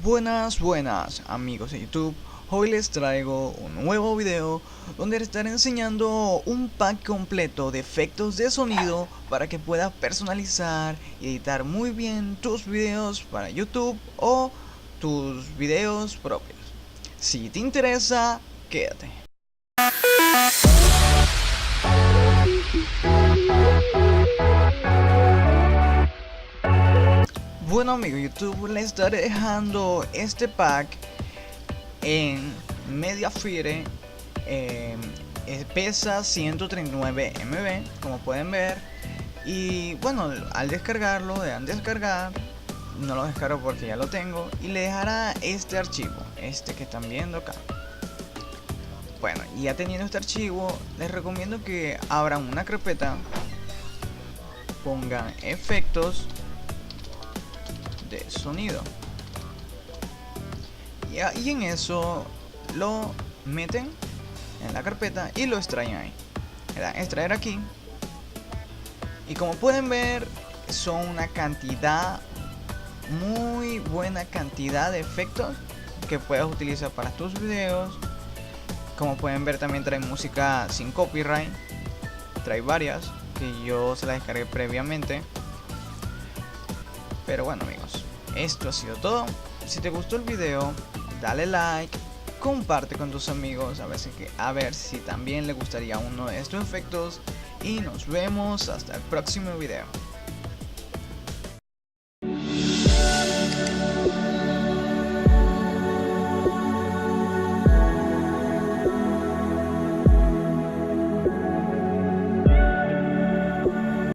Buenas amigos de YouTube, hoy les traigo un nuevo video donde les estaré enseñando un pack completo de efectos de sonido para que puedas personalizar y editar muy bien tus videos para YouTube o tus videos propios. Si te interesa, quédate. Bueno amigos de YouTube, les estaré dejando este pack en Mediafire. Pesa 139 MB, como pueden ver. Y bueno, al descargarlo, dejan descargar. No lo descargo porque ya lo tengo. Y le dejará este archivo, este que están viendo acá. Bueno, y ya teniendo este archivo, les recomiendo que abran una carpeta, pongan efectos de sonido y en eso lo meten en la carpeta y lo extraen ahí. Le dan extraer aquí y como pueden ver son una cantidad, muy buena cantidad de efectos que puedes utilizar para tus videos. Como pueden ver también trae música sin copyright, trae varias que yo se las descargué previamente. Pero bueno amigos, esto ha sido todo. Si te gustó el video, dale like, comparte con tus amigos a ver si también le gustaría uno de estos efectos. Y nos vemos hasta el próximo video.